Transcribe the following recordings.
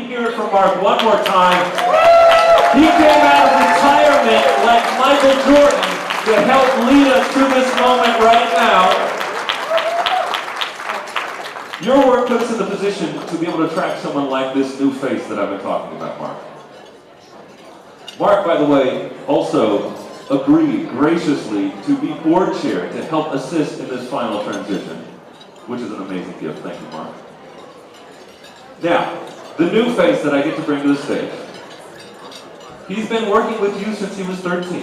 you hear it from Mark one more time? He came out of retirement like Michael Jordan to help lead us to this moment right now. Your work puts us in the position to be able to attract someone like this new face that I've been talking about, Mark. Mark, by the way, also agreed graciously to be board chair to help assist in this final transition, which is an amazing gift. Thank you, Mark. Now, the new face that I get to bring to the stage. He's been working with you since he was 13,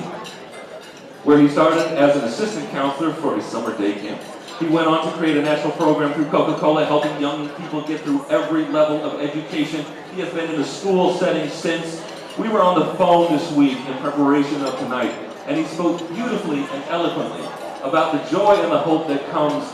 where he started as an assistant counselor for a summer day camp. He went on to create a national program through Coca-Cola, helping young people get through every level of education. He has been in the school setting since. We were on the phone this week in preparation of tonight, and he spoke beautifully and eloquently about the joy and the hope that comes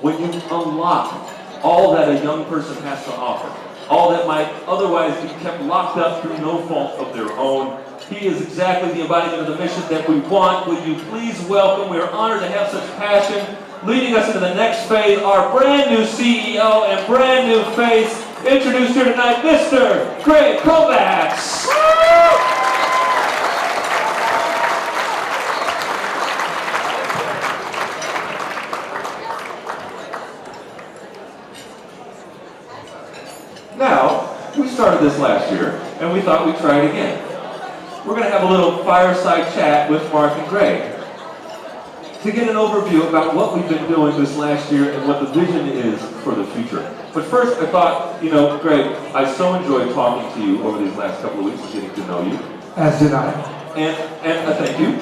when you unlock all that a young person has to offer, all that might otherwise be kept locked up through no fault of their own. He is exactly the embodiment of the mission that we want. Will you please welcome, we are honored to have such passion, leading us into the next phase, our brand new CEO and brand new face, introduced here tonight, Mr. Greg Kovacs. Now, we started this last year, and we thought we'd try it again. We're going to have a little fireside chat with Mark and Greg to get an overview about what we've been doing this last year and what the vision is for the future. But first, I thought, Greg, I so enjoyed talking to you over these last couple of weeks and getting to know you. As did I. And thank you.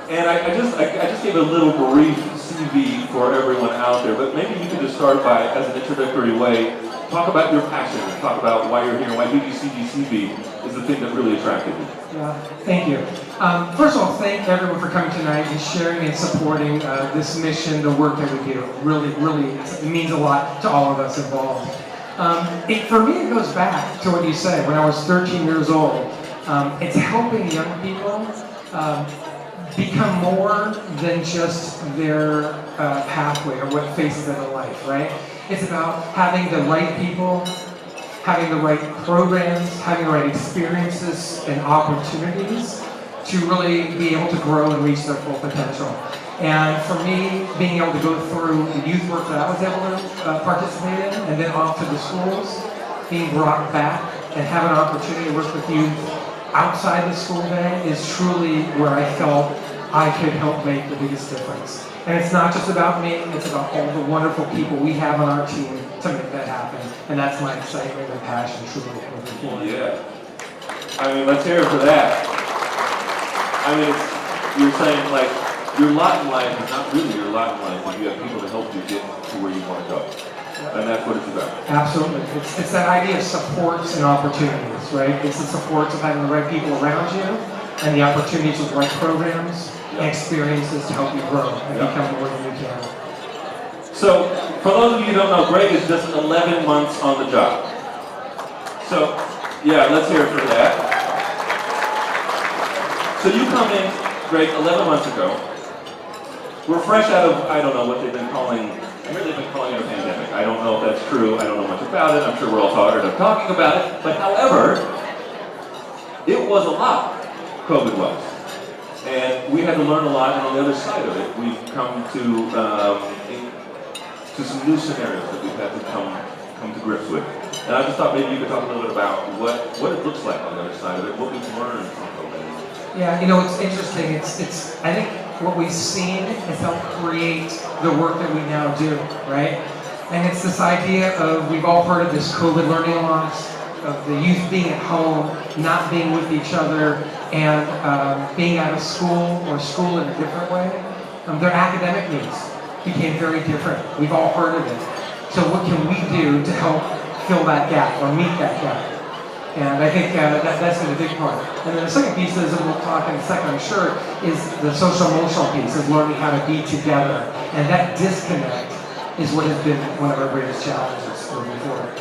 And I just gave a little brief CV for everyone out there, but maybe you could just start by, as an introductory way, talk about your passion and talk about why you're here, why BGCGCV is the thing that really attracted you. Yeah, thank you. First of all, thank everyone for coming tonight and sharing and supporting this mission, the work that we do. Really, it means a lot to all of us involved. For me, it goes back to what you said. When I was 13 years old, it's helping young people become more than just their pathway or what faces them in life, right? It's about having the right people, having the right programs, having the right experiences and opportunities to really be able to grow and reach their full potential. And for me, being able to go through the youth work that I was able to participate in, and then off to the schools, being brought back and have an opportunity to work with youth outside the school day is truly where I felt I could help make the biggest difference. And it's not just about me, it's about all the wonderful people we have on our team to make that happen. And that's my excitement and passion truly moving forward. Yeah. I mean, let's hear it for that. I mean, you're saying like, your lot in life is not really your lot in life when you have people to help you get to where you want to go. And that's what it's about. Absolutely. It's that idea of supports and opportunities, right? It's the supports of having the right people around you and the opportunities with the right programs and experiences to help you grow and become more than you can. So, for those of you who don't know, Greg is just 11 months on the job. So, yeah, let's hear it for that. So you come in, Greg, 11 months ago. We're fresh out of, I don't know what they've been calling, I hear they've been calling it a pandemic. I don't know if that's true. I don't know much about it. I'm sure we're all tired of talking about it. But however, it was a lot, COVID was. And we had to learn a lot, and on the other side of it, we've come to some new scenarios that we've had to come to grips with. And I just thought maybe you could talk a little bit about what it looks like on the other side of it, what we've learned from COVID. Yeah, it's interesting. It's I think what we've seen is help create the work that we now do, right? And it's this idea of, we've all heard of this COVID learning loss, of the youth being at home, not being with each other, and being out of school or school in a different way. Their academic needs became very different. We've all heard of it. So what can we do to help fill that gap or meet that gap? And I think that's been a big part. And then the second piece is, and we'll talk in a second, I'm sure, is the social-emotional piece, is learning how to be together. And that disconnect is what has been one of our greatest challenges moving forward.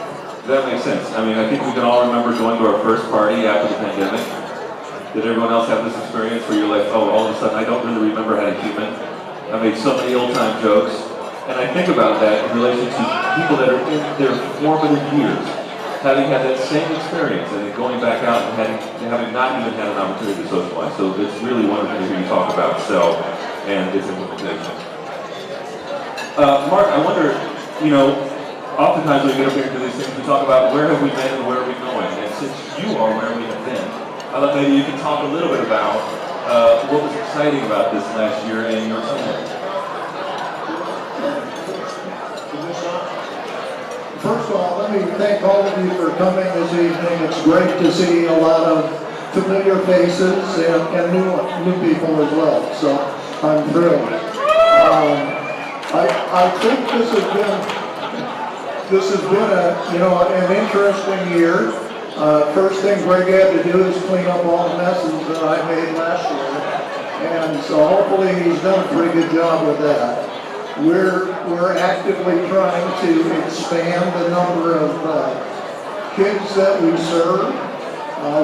That makes sense. I mean, I think we can all remember going to our first party after the pandemic. Did everyone else have this experience where you're like, oh, all of a sudden I don't really remember how to human? I made so many old-time jokes. And I think about that in relation to people that are in their formative years. having had that same experience and then going back out and having not even had an opportunity to socialize. So it's really wonderful to hear you talk about SEL and its implementation. Mark, I wonder, oftentimes when we get up here and do these things, we talk about where have we been and where are we going. And since you are where we have been, I thought maybe you could talk a little bit about what was exciting about this last year in your time. First of all, let me thank all of you for coming this evening. It's great to see a lot of familiar faces and new people as well. So I'm thrilled. I think this has been an interesting year. First thing Greg had to do is clean up all the messes that I made last year, and so hopefully he's done a pretty good job with that. We're actively trying to expand the number of kids that we serve.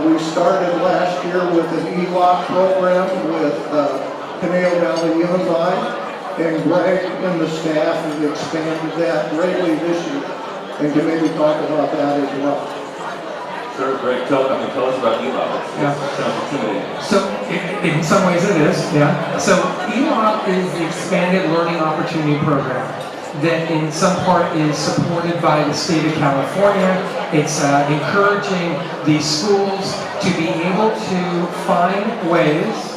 We started last year with an ELOC program with Conejo Valley Unified, and Greg and the staff have expanded that greatly this year, and can maybe talk about that as well. Sure, Greg, tell us about ELOC. Yeah. Sounds intimidating. So, in some ways it is, yeah. So, ELOC is the Expanded Learning Opportunity Program that in some part is supported by the state of California. It's encouraging the schools to be able to find ways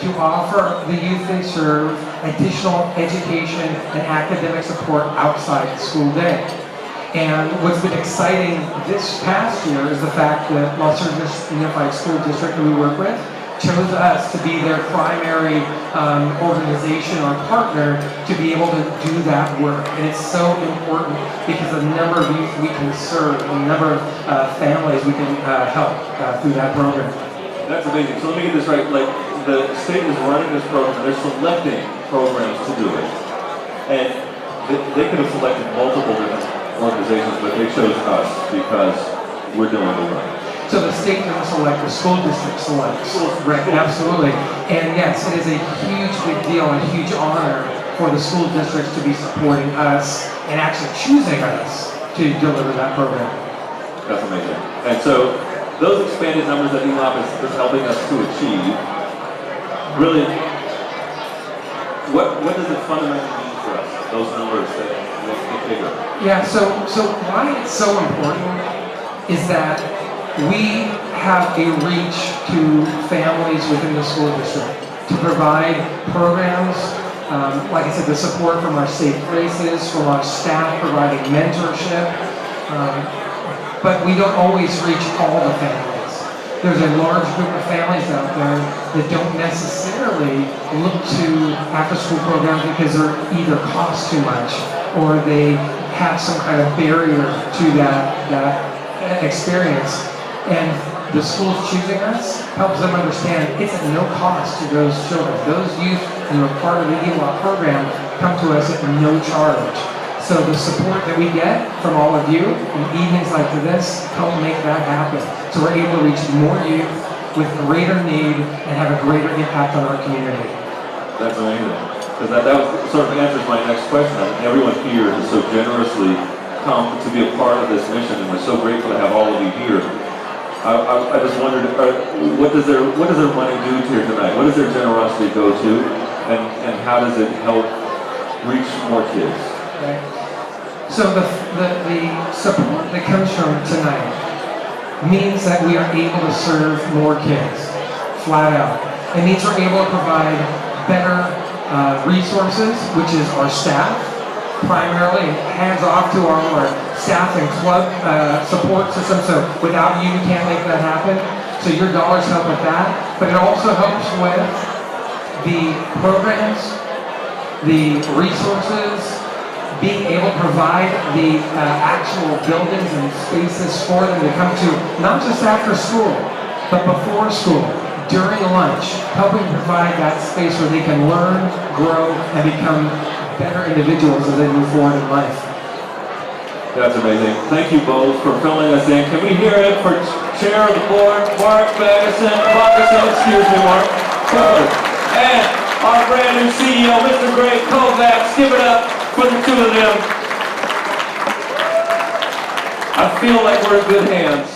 to offer the youth they serve additional education and academic support outside the school day. And what's been exciting this past year is the fact that Los Angeles Unified School District that we work with chose us to be their primary organization or partner to be able to do that work. And it's so important because the number of youth we can serve, the number of families we can help through that program. That's amazing. So let me get this right. Like, the state is running this program, they're selecting programs to do it. And they could have selected multiple different organizations, but they chose us because we're doing the work. So the state doesn't select, the school district selects. Right, absolutely. And yes, it is a huge big deal, a huge honor for the school districts to be supporting us and actually choosing us to deliver that program. That's amazing. And so those expanded numbers that ELOP is helping us to achieve, really, what does it fundamentally mean for us, those numbers that get bigger? Yeah, so why it's so important is that we have a reach to families within the school district to provide programs, like I said, the support from our safe places, from our staff providing mentorship, but we don't always reach all the families. There's a large group of families out there that don't necessarily look to after-school programs because they're either cost too much or they have some kind of barrier to that experience. And the schools choosing us helps them understand it's at no cost to those children. Those youth who are part of the ELOC program come to us at no charge. So the support that we get from all of you in evenings like this help make that happen. So we're able to reach more youth with greater need and have a greater impact on our community. That's amazing. Because that sort of answers my next question. I mean, everyone here has so generously come to be a part of this mission, and we're so grateful to have all of you here. I just wondered, what does their money do here tonight? What does their generosity go to, and how does it help reach more kids? Right. So the support that comes from tonight means that we are able to serve more kids, flat out. It means we're able to provide better resources, which is our staff, primarily, hands off to our staff and club support system. So without you, we can't make that happen. So your dollars help with that. But it also helps with the programs, the resources, being able to provide the actual buildings and spaces for them to come to, not just after school, but before school, during lunch, helping provide that space where they can learn, grow, and become better individuals as they move forward in life. That's amazing. Thank you both for filling us in. Can we hear it for Chair of the Board, Mark Bagaason, Mark, and our brand new CEO, Mr. Greg Kovacs. Give it up for the two of them. I feel like we're in good hands.